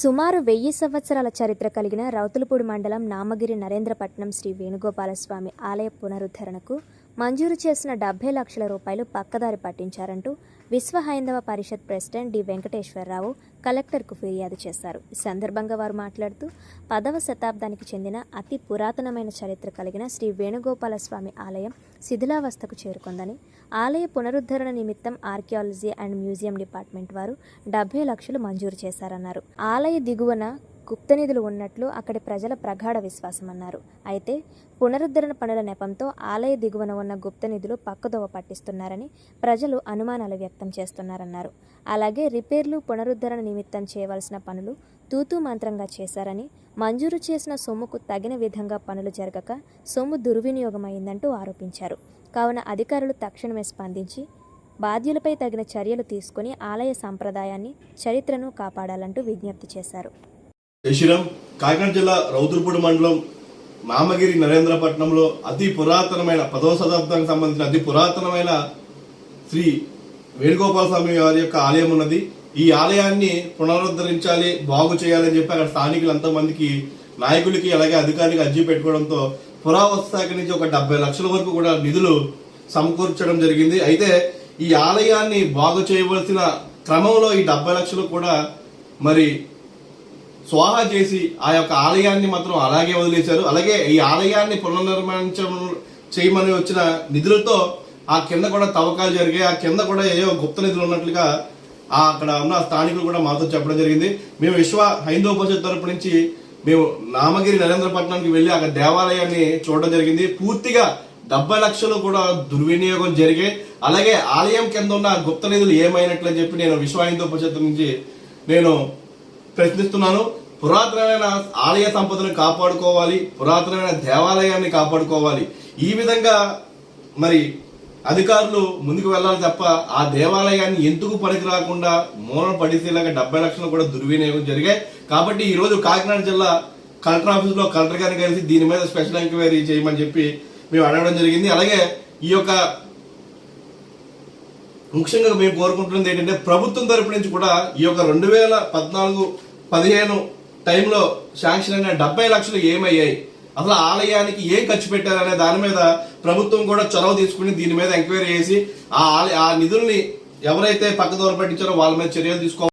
సుమారు 1000 సంవత్సరాల చరిత్ర కలిగిన రౌతులపూడి మండలం నామగిరి నరేంద్రపట్నం శ్రీ వేణుగోపాలస్వామి ఆలయ పునరుద్ధరణకు మంజూరు చేసిన 70 లక్షల రూపాయలు పక్కదారి పట్టించారంటూ విశ్వ హైందవ పరిషత్ ప్రెసిడెంట్ డి వెంకటేశ్వరరావు కలెక్టర్కు ఫిర్యాదు చేశారు. ఈ సందర్భంగా వారు మాట్లాడుతూ 10వ శతాబ్దానికి చెందిన అతి పురాతనమైన చరిత్ర కలిగిన శ్రీ వేణుగోపాలస్వామి ఆలయం శిథిలావస్థకు చేరుకుందని, ఆలయ పునరుద్ధరణ నిమిత్తం ఆర్కియాలజీ అండ్ మ్యూజియం డిపార్ట్మెంట్ వారు 70 లక్షలు మంజూరు చేశారన్నారు. ఆలయ దిగువన గుప్త నిధులు ఉన్నట్లు అక్కడి ప్రజల ప్రగాఢ విశ్వాసమన్నారు. అయితే పునరుద్ధరణ పనుల నెపంతో ఆలయ దిగువన ఉన్న గుప్త నిధులు పక్కదోవ పట్టిస్తున్నారని ప్రజలు అనుమానాలు వ్యక్తం చేస్తున్నారన్నారు. అలాగే రిపేర్లు, పునరుద్ధరణ నిమిత్తం చేయవలసిన పనులు తూతూ మంత్రంగా చేశారని, మంజూరు చేసిన సొమ్ముకు తగిన విధంగా పనులు జరగక సొమ్ము దుర్వినియోగమైందంటూ ఆరోపించారు. కావున అధికారులు తక్షణమే స్పందించి బాధ్యులపై తగిన చర్యలు తీసుకుని ఆలయ సంప్రదాయాన్ని, చరిత్రను కాపాడాలంటూ విజ్ఞప్తి చేశారు. శ్రీరామ్ కాకినాడ జిల్లా రౌతులపూడి మండలం నామగిరి నరేంద్రపట్నంలో అతి పురాతనమైన 10వ శతాబ్దానికి సంబంధించిన అతి పురాతనమైన శ్రీ వేణుగోపాల స్వామి వారి యొక్క ఆలయం ఉన్నది. ఈ ఆలయాన్ని పునరుద్ధరించాలి, బాగు చేయాలని చెప్పి అక్కడ స్థానికులు ఎంతోమందికి, నాయకులకి, అలాగే అధికారులకి అర్జీ పెట్టుకోవడంతో పురావస్తు శాఖ నుంచి ఒక 70 లక్షల వరకు కూడా నిధులు సమకూర్చడం జరిగింది. అయితే ఈ ఆలయాన్ని బాగు చేయవలసిన క్రమంలో ఈ 70 లక్షలు కూడా మరి స్వాహా చేసి ఆ యొక్క ఆలయాన్ని మాత్రం అలాగే వదిలేశారు. అలాగే ఈ ఆలయాన్ని పునర్నిర్మాణం చేయమని వచ్చిన నిధులతో ఆ కింద కూడా తవ్వకాలు జరిగాయి. ఆ కింద కూడా ఏవో గుప్త నిధులు ఉన్నట్లుగా అక్కడ ఉన్న స్థానికులు కూడా మాతో చెప్పడం జరిగింది. మేము విశ్వ హైందవ పరిషత్ తరపు నుంచి మేము నామగిరి నరేంద్రపట్నానికి వెళ్ళి అక్కడ దేవాలయాన్ని చూడడం జరిగింది. పూర్తిగా 70 లక్షలు కూడా దుర్వినియోగం జరిగాయి. అలాగే ఆలయం కింద ఉన్న గుప్త నిధులు ఏమైనట్లని చెప్పి నేను విశ్వ హైందవ పరిషత్ నుంచి నేను ప్రశ్నిస్తున్నాను. పురాతనమైన ఆలయ సంపదను కాపాడుకోవాలి, పురాతనమైన దేవాలయాన్ని కాపాడుకోవాలి. ఈ విధంగా మరి అధికారులు ముందుకు వెళ్లాలి తప్ప ఆ దేవాలయాన్ని ఎందుకు పనికి రాకుండా మూలన పడిసేలాగా 70 లక్షలు కూడా దుర్వినియోగం జరిగాయి. కాబట్టి ఈ రోజు కాకినాడ జిల్లా కలెక్టర్ ఆఫీస్ లో కలెక్టర్ గారిని కలిసి దీని మీద స్పెషల్ ఎంక్వైరీ చేయమని చెప్పి మేము అడగడం జరిగింది. అలాగే ఈ యొక్క ముఖ్యంగా మేము కోరుకుంటున్నది ఏంటంటే ప్రభుత్వం తరపు నుంచి కూడా ఈ యొక్క 2014-15 టైంలో శాంక్షన్ అయిన 70 లక్షలు ఏమయ్యాయి, అసలు ఆలయానికి ఏం ఖర్చు పెట్టారనే దాని మీద ప్రభుత్వం కూడా చొరవ తీసుకుని దీని మీద ఎంక్వైరీ చేసి ఆ నిధుల్ని ఎవరైతే పక్కదోవ పట్టించారో వాళ్ళ మీద చర్యలు తీసుకోవాలి.